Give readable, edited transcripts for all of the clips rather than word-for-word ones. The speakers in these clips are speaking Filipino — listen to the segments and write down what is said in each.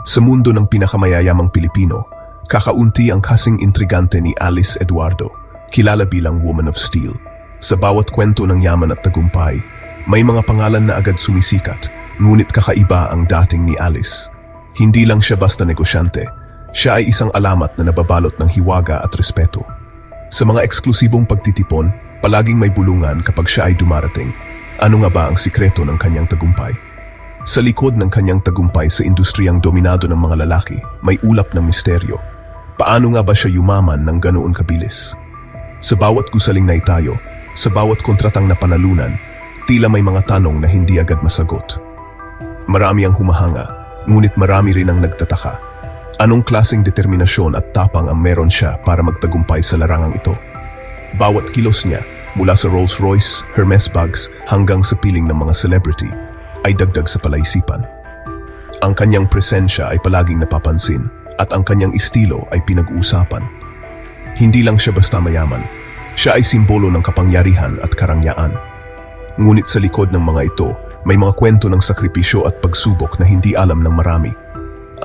Sa mundo ng pinakamayayamang Pilipino, kakaunti ang kasing intrigante ni Alice Eduardo, kilala bilang Woman of Steel. Sa bawat kwento ng yaman at tagumpay, may mga pangalan na agad sumisikat, ngunit kakaiba ang dating ni Alice. Hindi lang siya basta negosyante, siya ay isang alamat na nababalot ng hiwaga at respeto. Sa mga eksklusibong pagtitipon, palaging may bulungan kapag siya ay dumarating. Ano nga ba ang sikreto ng kanyang tagumpay? Sa likod ng kanyang tagumpay sa industriyang dominado ng mga lalaki, may ulap ng misteryo. Paano nga ba siya yumaman ng ganoon kabilis? Sa bawat gusaling na itayo, sa bawat kontratang napanalunan, tila may mga tanong na hindi agad masagot. Marami ang humahanga, ngunit marami rin ang nagtataka. Anong klaseng determinasyon at tapang ang meron siya para magtagumpay sa larangang ito? Bawat kilos niya, mula sa Rolls-Royce, Hermes bags hanggang sa piling ng mga celebrity, ay dagdag sa palaisipan. Ang kanyang presensya ay palaging napapansin at ang kanyang estilo ay pinag-uusapan. Hindi lang siya basta mayaman, siya ay simbolo ng kapangyarihan at karangyaan. Ngunit sa likod ng mga ito, may mga kwento ng sakripisyo at pagsubok na hindi alam ng marami.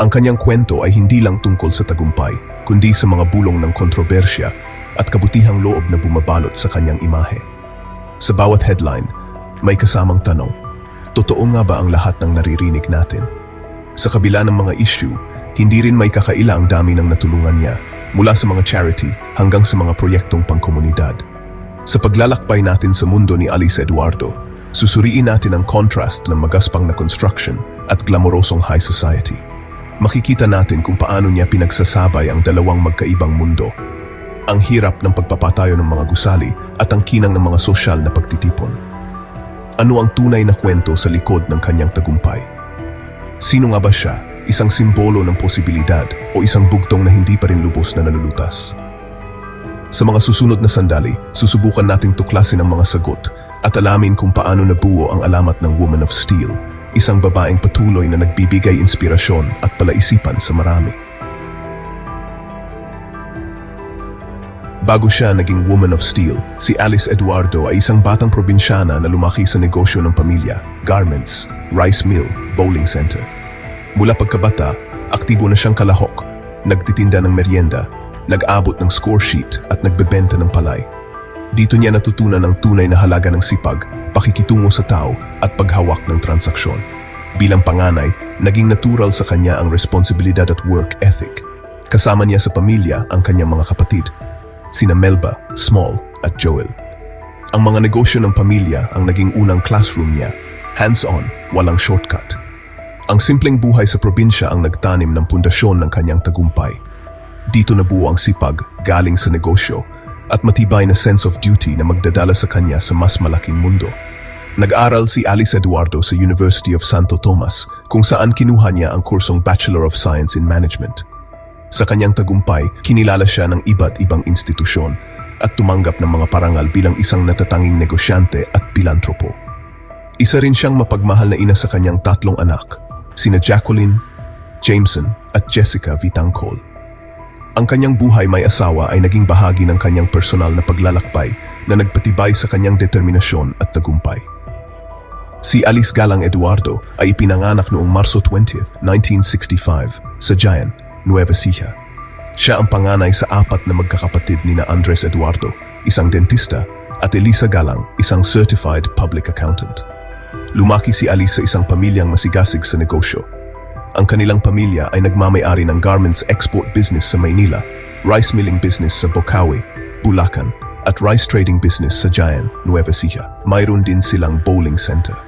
Ang kanyang kwento ay hindi lang tungkol sa tagumpay, kundi sa mga bulong ng kontrobersya at kabutihang loob na bumabalot sa kanyang imahe. Sa bawat headline, may kasamang tanong, totoo nga ba ang lahat ng naririnig natin? Sa kabila ng mga issue, hindi rin may kakaila ang dami ng natulungan niya, mula sa mga charity hanggang sa mga proyektong pangkomunidad. Sa paglalakbay natin sa mundo ni Alice Eduardo, susuriin natin ang contrast ng magaspang na construction at glamorosong high society. Makikita natin kung paano niya pinagsasabay ang dalawang magkaibang mundo, ang hirap ng pagpapatayo ng mga gusali at ang kinang ng mga sosyal na pagtitipon. Ano ang tunay na kwento sa likod ng kanyang tagumpay? Sino nga ba siya? Isang simbolo ng posibilidad o isang bugtong na hindi pa rin lubos na nalulutas? Sa mga susunod na sandali, susubukan nating tuklasin ang mga sagot at alamin kung paano nabuo ang alamat ng Woman of Steel, isang babaeng patuloy na nagbibigay inspirasyon at palaisipan sa marami. Bago siya naging Woman of Steel, si Alice Eduardo ay isang batang probinsyana na lumaki sa negosyo ng pamilya, garments, rice mill, bowling center. Mula pagkabata, aktibo na siyang kalahok, nagtitinda ng merienda, nag-abot ng score sheet at nagbebenta ng palay. Dito niya natutunan ang tunay na halaga ng sipag, pakikitungo sa tao at paghawak ng transaksyon. Bilang panganay, naging natural sa kanya ang responsibilidad at work ethic. Kasama niya sa pamilya ang kanyang mga kapatid, sina Melba, Small at Joel. Ang mga negosyo ng pamilya ang naging unang classroom niya, hands-on, walang shortcut. Ang simpleng buhay sa probinsya ang nagtanim ng pundasyon ng kanyang tagumpay. Dito nabuo ang sipag galing sa negosyo at matibay na sense of duty na magdadala sa kanya sa mas malaking mundo. Nag-aral si Alice Eduardo sa University of Santo Tomas kung saan kinuha niya ang kursong Bachelor of Science in Management. Sa kanyang tagumpay, kinilala siya ng iba't ibang institusyon at tumanggap ng mga parangal bilang isang natatanging negosyante at pilantropo. Isa rin siyang mapagmahal na ina sa kanyang 3 anak, sina Jacqueline, Jameson at Jessica Vitangcol. Ang kanyang buhay may asawa ay naging bahagi ng kanyang personal na paglalakbay na nagpatibay sa kanyang determinasyon at tagumpay. Si Alice Galang Eduardo ay ipinanganak noong Marso 20, 1965 sa Jaén, Nueva Ecija. Siya ang panganay sa 4 na magkakapatid nina Andres Eduardo, isang dentista, at Elisa Galang, isang certified public accountant. Lumaki si Alice sa isang pamilyang masigasig sa negosyo. Ang kanilang pamilya ay nagmamay-ari ng garments export business sa Maynila, rice milling business sa Bocaue, Bulacan, at rice trading business sa Jaén, Nueva Ecija. Mayroon din silang bowling center.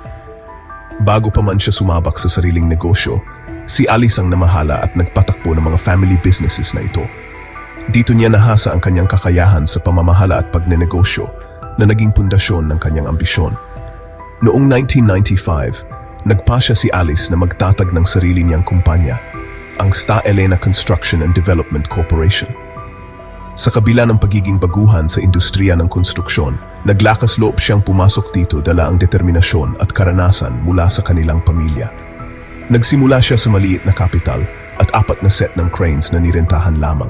Bago pa man siya sumabak sa sariling negosyo, si Alice ang namahala at nagpatakbo ng mga family businesses na ito. Dito niya nahasa ang kanyang kakayahan sa pamamahala at pagnenegosyo na naging pundasyon ng kanyang ambisyon. Noong 1995, nagpasya si Alice na magtatag ng sarili niyang kumpanya, ang Sta Elena Construction and Development Corporation. Sa kabila ng pagiging baguhan sa industriya ng konstruksyon, naglakas loob siyang pumasok dito dala ang determinasyon at karanasan mula sa kanilang pamilya. Nagsimula siya sa maliit na kapital at 4 na set ng cranes na nirentahan lamang.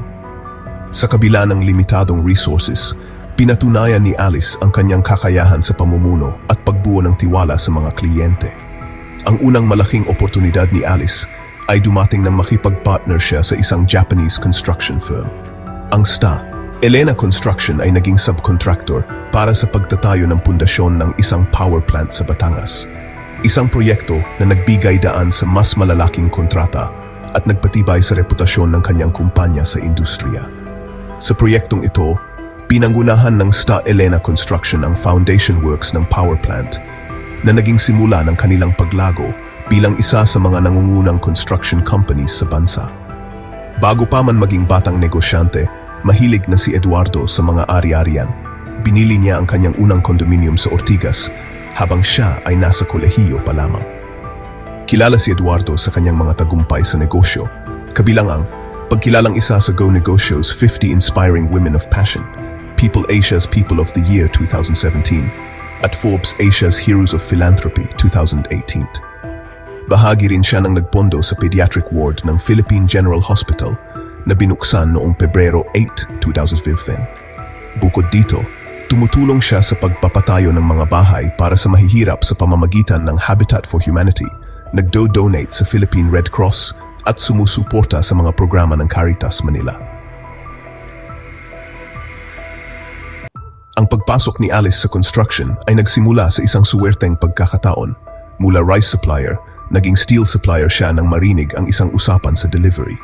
Sa kabila ng limitadong resources, pinatunayan ni Alice ang kanyang kakayahan sa pamumuno at pagbuo ng tiwala sa mga kliyente. Ang unang malaking oportunidad ni Alice ay dumating nang makipag-partner siya sa isang Japanese construction firm. Ang STA, Elena Construction ay naging subcontractor para sa pagtatayo ng pundasyon ng isang power plant sa Batangas. Isang proyekto na nagbigay daan sa mas malalaking kontrata at nagpatibay sa reputasyon ng kanyang kumpanya sa industriya. Sa proyektong ito, pinangunahan ng STA Elena Construction ang foundation works ng power plant na naging simula ng kanilang paglago bilang isa sa mga nangungunang construction companies sa bansa. Bago pa man maging batang negosyante, mahilig na si Eduardo sa mga ari-arian. Binili niya ang kanyang unang condominium sa Ortigas habang siya ay nasa kolehiyo pa lamang. Kilala si Eduardo sa kanyang mga tagumpay sa negosyo, kabilang ang pagkilalang isa sa Go Negosyo's 50 Inspiring Women of Passion, People Asia's People of the Year 2017, at Forbes Asia's Heroes of Philanthropy 2018. Bahagi rin siya ng nagpondo sa pediatric ward ng Philippine General Hospital na binuksan noong Pebrero 8, 2015. Bukod dito, tumutulong siya sa pagpapatayo ng mga bahay para sa mahihirap sa pamamagitan ng Habitat for Humanity, nagdo-donate sa Philippine Red Cross at sumusuporta sa mga programa ng Caritas Manila. Ang pagpasok ni Alice sa construction ay nagsimula sa isang suwerteng pagkakataon. Mula rice supplier, naging steel supplier siya nang marinig ang isang usapan sa delivery.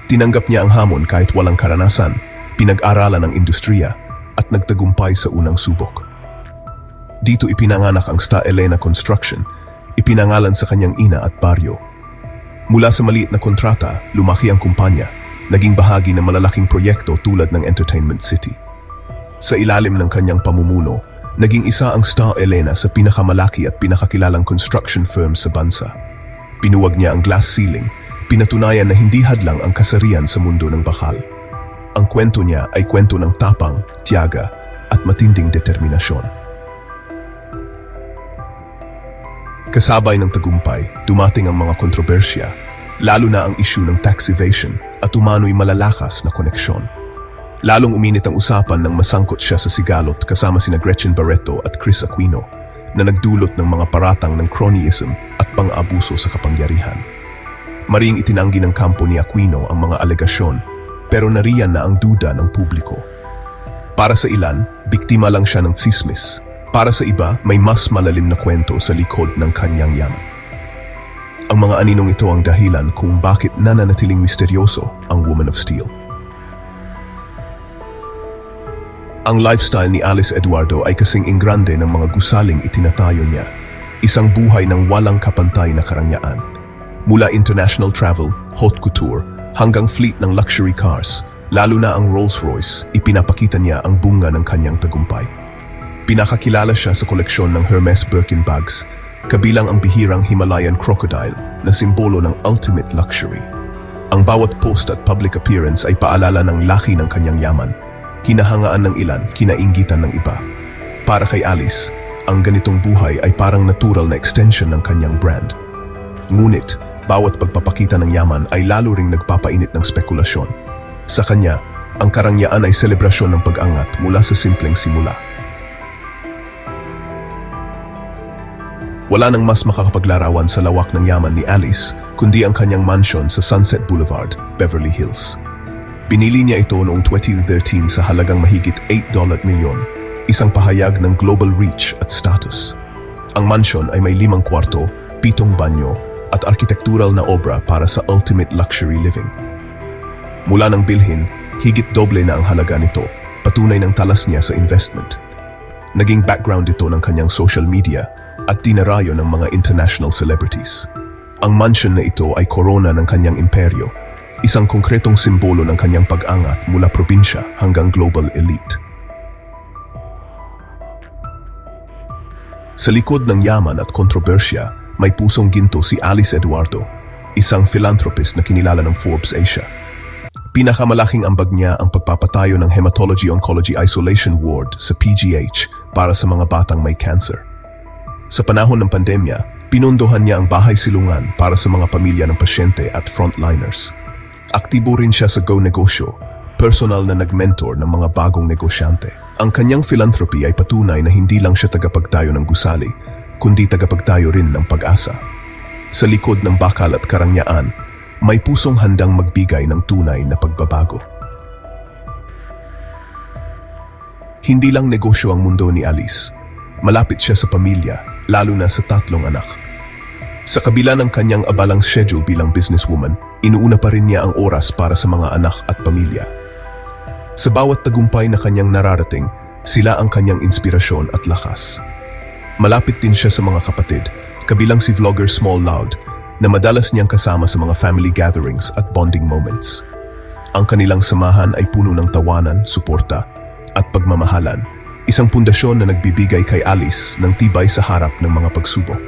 Tinanggap niya ang hamon kahit walang karanasan, pinag-aralan ng industriya, at nagtagumpay sa unang subok. Dito ipinanganak ang STA Elena Construction, ipinangalan sa kanyang ina at baryo. Mula sa maliit na kontrata, lumaki ang kumpanya, naging bahagi ng malalaking proyekto tulad ng Entertainment City. Sa ilalim ng kanyang pamumuno, naging isa ang STA Elena sa pinakamalaki at pinakakilalang construction firm sa bansa. Pinuwag niya ang glass ceiling, pinatunayan na hindi hadlang ang kasarian sa mundo ng bakal. Ang kwento niya ay kwento ng tapang, tiyaga, at matinding determinasyon. Kasabay ng tagumpay, dumating ang mga kontrobersya, lalo na ang issue ng tax evasion at umano'y malalakas na koneksyon. Lalong uminit ang usapan nang masangkot siya sa sigalot kasama sina Gretchen Barreto at Chris Aquino na nagdulot ng mga paratang ng cronyism at pang-abuso sa kapangyarihan. Maring itinanggi ng kampo ni Aquino ang mga alegasyon pero nariyan na ang duda ng publiko. Para sa ilan, biktima lang siya ng tsismis. Para sa iba, may mas malalim na kwento sa likod ng kanyang yaman. Ang mga aninong ito ang dahilan kung bakit nananatiling misteryoso ang Woman of Steel. Ang lifestyle ni Alice Eduardo ay kasing ingrande ng mga gusaling itinatayo niya. Isang buhay ng walang kapantay na karangyaan. Mula international travel, haute couture, hanggang fleet ng luxury cars, lalo na ang Rolls-Royce, ipinapakita niya ang bunga ng kanyang tagumpay. Pinakakilala siya sa koleksyon ng Hermes Birkin bags, kabilang ang bihirang Himalayan crocodile na simbolo ng ultimate luxury. Ang bawat post at public appearance ay paalala ng laki ng kanyang yaman. Hinahangaan ng ilan, kinainggitan ng iba. Para kay Alice, ang ganitong buhay ay parang natural na extension ng kanyang brand. Ngunit, bawat pagpapakita ng yaman ay lalo ring nagpapainit ng spekulasyon. Sa kanya, ang karangyaan ay selebrasyon ng pag-angat mula sa simpleng simula. Wala nang mas makakapaglarawan sa lawak ng yaman ni Alice, kundi ang kanyang mansion sa Sunset Boulevard, Beverly Hills. Binili niya ito noong 2013 sa halagang mahigit $8 milyon, isang pahayag ng global reach at status. Ang mansion ay may 5 kwarto, 7 banyo, at arkitektural na obra para sa ultimate luxury living. Mula nang bilhin, higit doble na ang halaga nito, patunay ng talas niya sa investment. Naging background ito ng kanyang social media at dinarayo ng mga international celebrities. Ang mansion na ito ay korona ng kanyang imperyo, isang konkretong simbolo ng kanyang pag-angat mula probinsya hanggang global elite. Sa likod ng yaman at kontrobersya, may pusong ginto si Alice Eduardo, isang philanthropist na kinilala ng Forbes Asia. Pinakamalaking ambag niya ang pagpapatayo ng Hematology Oncology Isolation Ward sa PGH para sa mga batang may cancer. Sa panahon ng pandemya, pinondohan niya ang bahay silungan para sa mga pamilya ng pasyente at frontliners. Aktibo rin siya sa Go Negosyo, personal na nag-mentor ng mga bagong negosyante. Ang kanyang philanthropy ay patunay na hindi lang siya tagapagtayo ng gusali, kundi tagapagtayo rin ng pag-asa. Sa likod ng bakal at karangyaan, may pusong handang magbigay ng tunay na pagbabago. Hindi lang negosyo ang mundo ni Alice. Malapit siya sa pamilya, lalo na sa 3 anak. Sa kabila ng kanyang abalang schedule bilang businesswoman, inuuna pa rin niya ang oras para sa mga anak at pamilya. Sa bawat tagumpay na kanyang nararating, sila ang kanyang inspirasyon at lakas. Malapit din siya sa mga kapatid, kabilang si vlogger Small Loud, na madalas niyang kasama sa mga family gatherings at bonding moments. Ang kanilang samahan ay puno ng tawanan, suporta, at pagmamahalan, isang pundasyon na nagbibigay kay Alice ng tibay sa harap ng mga pagsubok.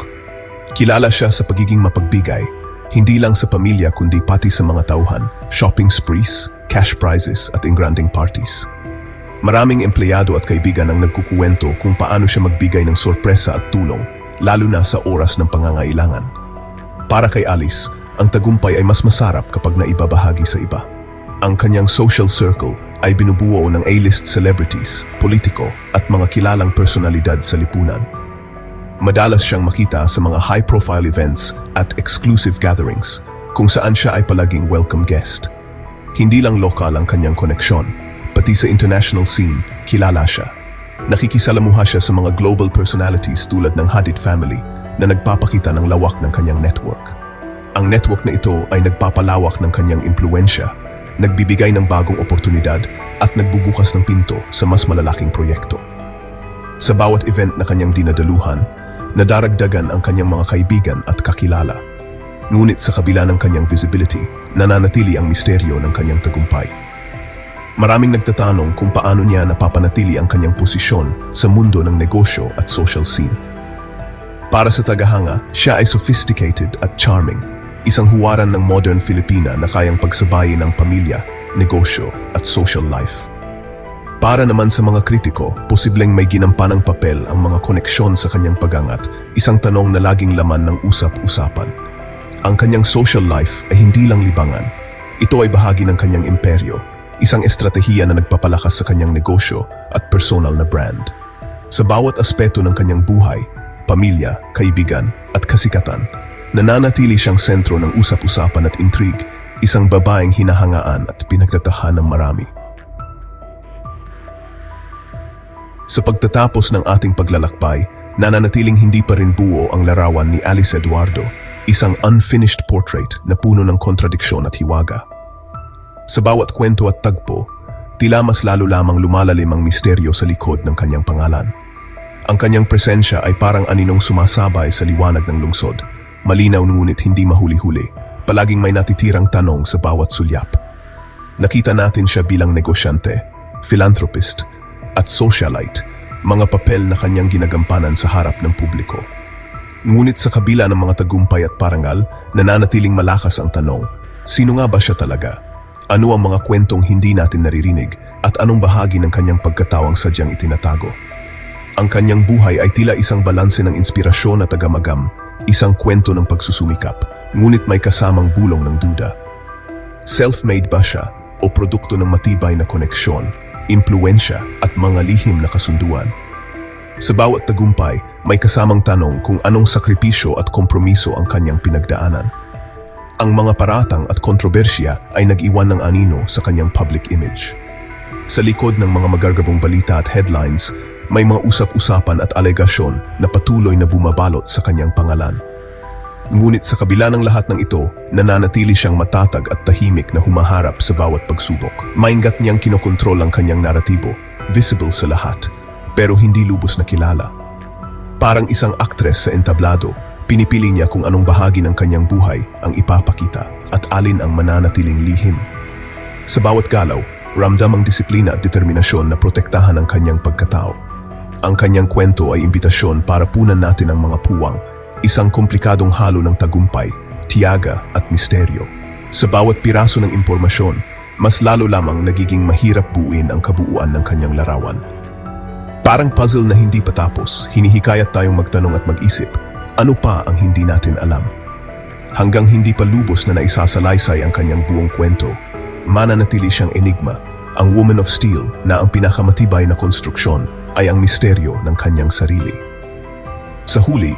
Kilala siya sa pagiging mapagbigay, hindi lang sa pamilya kundi pati sa mga tauhan, shopping sprees, cash prizes at engranding parties. Maraming empleyado at kaibigan ang nagkukuwento kung paano siya magbigay ng sorpresa at tulong, lalo na sa oras ng pangangailangan. Para kay Alice, ang tagumpay ay mas masarap kapag naibabahagi sa iba. Ang kanyang social circle ay binubuo ng A-list celebrities, politiko at mga kilalang personalidad sa lipunan. Madalas siyang makita sa mga high-profile events at exclusive gatherings, kung saan siya ay palaging welcome guest. Hindi lang lokal ang kanyang koneksyon, pati sa international scene, kilala siya. Nakikisalamuha siya sa mga global personalities tulad ng Hadid family na nagpapakita ng lawak ng kanyang network. Ang network na ito ay nagpapalawak ng kanyang impluensya, nagbibigay ng bagong oportunidad at nagbubukas ng pinto sa mas malalaking proyekto. Sa bawat event na kanyang dinadaluhan, nadaragdagan ang kanyang mga kaibigan at kakilala. Ngunit sa kabila ng kanyang visibility, nananatili ang misteryo ng kanyang tagumpay. Maraming nagtatanong kung paano niya napapanatili ang kanyang posisyon sa mundo ng negosyo at social scene. Para sa tagahanga, siya ay sophisticated at charming, isang huwaran ng modern Filipina na kayang pagsabayin ng pamilya, negosyo at social life. Para naman sa mga kritiko, posibleng may ginampanang papel ang mga koneksyon sa kanyang pagangat, isang tanong na laging laman ng usap-usapan. Ang kanyang social life ay hindi lang libangan. Ito ay bahagi ng kanyang imperyo, isang estratehiya na nagpapalakas sa kanyang negosyo at personal na brand. Sa bawat aspeto ng kanyang buhay, pamilya, kaibigan at kasikatan, nananatili siyang sentro ng usap-usapan at intrigue, isang babaeng hinahangaan at pinagtatahan ng marami. Sa pagtatapos ng ating paglalakbay, nananatiling hindi pa rin buo ang larawan ni Alice Eduardo, isang unfinished portrait na puno ng kontradiksyon at hiwaga. Sa bawat kwento at tagpo, tila mas lalo lamang lumalalim ang misteryo sa likod ng kanyang pangalan. Ang kanyang presensya ay parang aninong sumasabay sa liwanag ng lungsod, malinaw ngunit hindi mahuli-huli, palaging may natitirang tanong sa bawat sulyap. Nakita natin siya bilang negosyante, philanthropist, at socialite, mga papel na kanyang ginagampanan sa harap ng publiko. Ngunit sa kabila ng mga tagumpay at parangal, nananatiling malakas ang tanong, sino nga ba siya talaga? Ano ang mga kwentong hindi natin naririnig at anong bahagi ng kanyang pagkatawang sadyang itinatago? Ang kanyang buhay ay tila isang balanse ng inspirasyon at agamagam, isang kwento ng pagsusumikap, ngunit may kasamang bulong ng duda. Self-made ba siya o produkto ng matibay na koneksyon, impluensya at mga lihim na kasunduan? Sa bawat tagumpay, may kasamang tanong kung anong sakripisyo at kompromiso ang kanyang pinagdaanan. Ang mga paratang at kontrobersya ay nag-iwan ng anino sa kanyang public image. Sa likod ng mga magargabong balita at headlines, may mga usap-usapan at alegasyon na patuloy na bumabalot sa kanyang pangalan. Ngunit sa kabila ng lahat ng ito, nananatili siyang matatag at tahimik na humaharap sa bawat pagsubok. Maingat niyang kinokontrol ang kanyang naratibo, visible sa lahat, pero hindi lubos na kilala. Parang isang aktres sa entablado, pinipili niya kung anong bahagi ng kanyang buhay ang ipapakita at alin ang mananatiling lihim. Sa bawat galaw, ramdam ang disiplina at determinasyon na protektahan ang kanyang pagkatao. Ang kanyang kwento ay imbitasyon para punan natin ang mga puwang, isang komplikadong halo ng tagumpay, tiyaga at misteryo. Sa bawat piraso ng impormasyon, mas lalo lamang nagiging mahirap buuin ang kabuuan ng kanyang larawan. Parang puzzle na hindi patapos, hinihikayat tayong magtanong at mag-isip, ano pa ang hindi natin alam? Hanggang hindi pa lubos na naisasalaysay ang kanyang buong kwento, mananatili siyang enigma, ang Woman of Steel na ang pinakamatibay na konstruksyon ay ang misteryo ng kanyang sarili. Sa huli,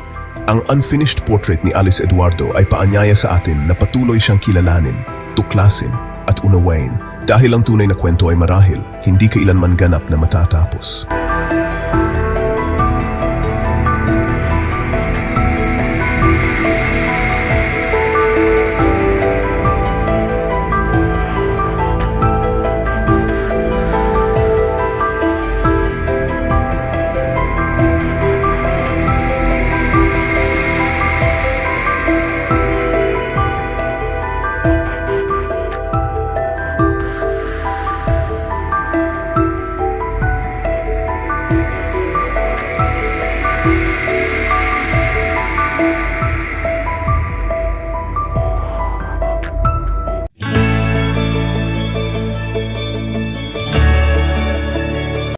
Ang unfinished portrait ni Alice Eduardo ay paanyaya sa atin na patuloy siyang kilalanin, tuklasin, at unawain dahil ang tunay na kwento ay marahil hindi kailanman ganap na matatapos.